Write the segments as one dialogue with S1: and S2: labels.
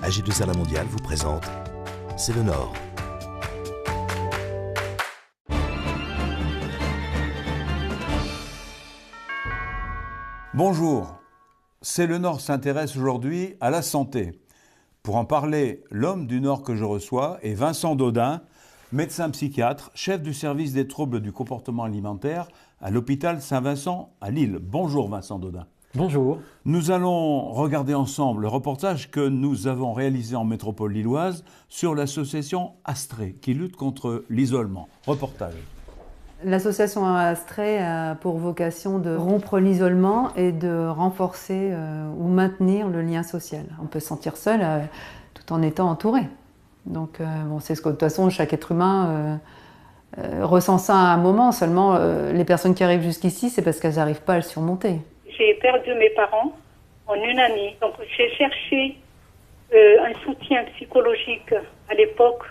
S1: AG2R La Mondiale vous présente C'est le Nord.
S2: Bonjour, C'est le Nord s'intéresse aujourd'hui à la santé. Pour en parler, l'homme du Nord que je reçois est Vincent Daudin, médecin psychiatre, chef du service des troubles du comportement alimentaire à l'hôpital Saint-Vincent à Lille. Bonjour Vincent Daudin.
S3: Bonjour.
S2: Nous allons regarder ensemble le reportage que nous avons réalisé en métropole lilloise sur l'association Astrée qui lutte contre l'isolement. Reportage.
S4: L'association Astrée a pour vocation de rompre l'isolement et de renforcer ou maintenir le lien social. On peut se sentir seul tout en étant entouré. Donc c'est ce que de toute façon chaque être humain ressent ça à un moment. Seulement les personnes qui arrivent jusqu'ici, c'est parce qu'elles n'arrivent pas à le surmonter.
S5: J'ai perdu mes parents en une année. Donc j'ai cherché un soutien psychologique à l'époque.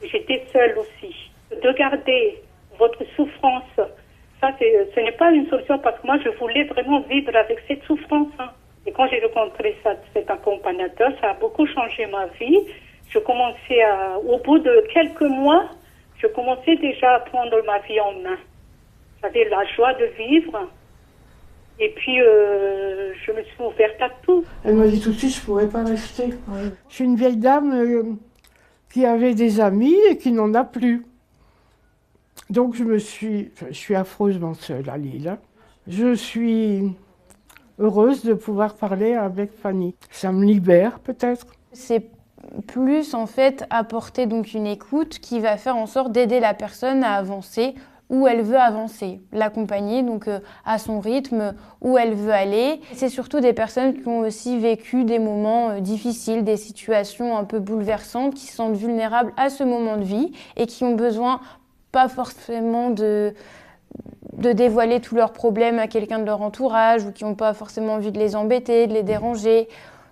S5: J'étais seule aussi. De garder votre souffrance, ça ce n'est pas une solution parce que moi je voulais vraiment vivre avec cette souffrance. Et quand j'ai rencontré cet accompagnateur, ça a beaucoup changé ma vie. Je commençais au bout de quelques mois, je commençais déjà à prendre ma vie en main. J'avais la joie de vivre. Et puis, je me suis ouverte à tout.
S6: Elle m'a dit tout de suite, je ne pourrais pas rester. Ouais. Je suis une vieille dame qui avait des amis et qui n'en a plus. Donc, je suis affreusement seule à Lille. Je suis heureuse de pouvoir parler avec Fanny. Ça me libère, peut-être.
S7: C'est plus, en fait, apporter donc une écoute qui va faire en sorte d'aider la personne à avancer où elle veut avancer, l'accompagner donc à son rythme, où elle veut aller. C'est surtout des personnes qui ont aussi vécu des moments difficiles, des situations un peu bouleversantes, qui se sentent vulnérables à ce moment de vie et qui ont besoin pas forcément de dévoiler tous leurs problèmes à quelqu'un de leur entourage ou qui n'ont pas forcément envie de les embêter, de les déranger.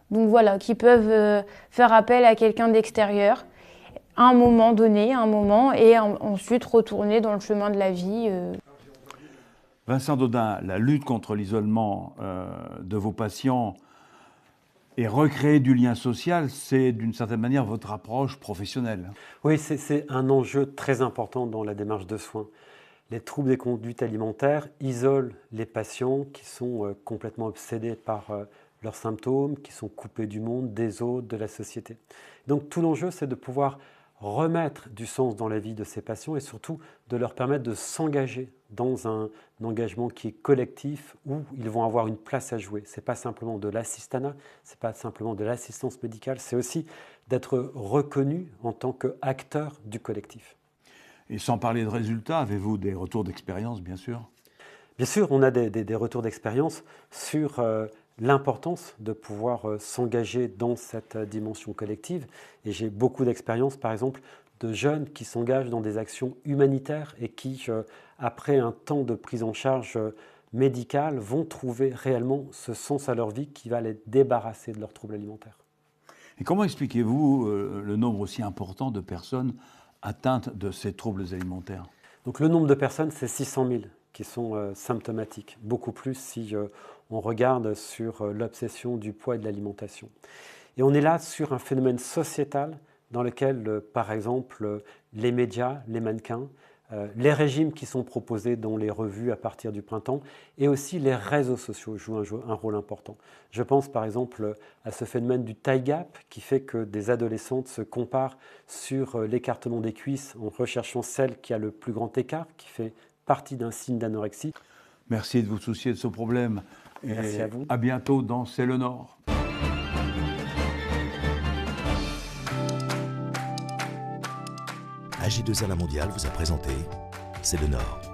S7: Donc voilà, qui peuvent faire appel à quelqu'un d'extérieur à un moment donné, et ensuite retourner dans le chemin de la vie.
S2: Vincent Daudin, la lutte contre l'isolement de vos patients et recréer du lien social, c'est d'une certaine manière votre approche professionnelle.
S3: Oui, c'est un enjeu très important dans la démarche de soins. Les troubles des conduites alimentaires isolent les patients qui sont complètement obsédés par leurs symptômes, qui sont coupés du monde, des autres, de la société. Donc tout l'enjeu, c'est de pouvoir remettre du sens dans la vie de ces patients et surtout de leur permettre de s'engager dans un engagement qui est collectif où ils vont avoir une place à jouer. Ce n'est pas simplement de l'assistanat, ce n'est pas simplement de l'assistance médicale, c'est aussi d'être reconnu en tant qu'acteur du collectif.
S2: Et sans parler de résultats, avez-vous des retours d'expérience, bien sûr?
S3: Bien sûr, on a des retours d'expérience sur l'importance de pouvoir s'engager dans cette dimension collective. Et j'ai beaucoup d'expérience, par exemple, de jeunes qui s'engagent dans des actions humanitaires et qui, après un temps de prise en charge médicale, vont trouver réellement ce sens à leur vie qui va les débarrasser de leurs troubles alimentaires.
S2: Et comment expliquez-vous le nombre aussi important de personnes atteintes de ces troubles alimentaires?
S3: Donc le nombre de personnes, c'est 600 000 qui sont symptomatiques, beaucoup plus si on regarde sur l'obsession du poids et de l'alimentation. Et on est là sur un phénomène sociétal dans lequel, par exemple, les médias, les mannequins, les régimes qui sont proposés dans les revues à partir du printemps et aussi les réseaux sociaux jouent un rôle important. Je pense par exemple à ce phénomène du taille gap qui fait que des adolescentes se comparent sur l'écartement des cuisses en recherchant celle qui a le plus grand écart, qui fait partie d'un signe d'anorexie.
S2: Merci de vous soucier de ce problème. Et
S3: merci à vous.
S2: À bientôt dans C'est le Nord.
S1: AG2R La Mondiale vous a présenté C'est le Nord.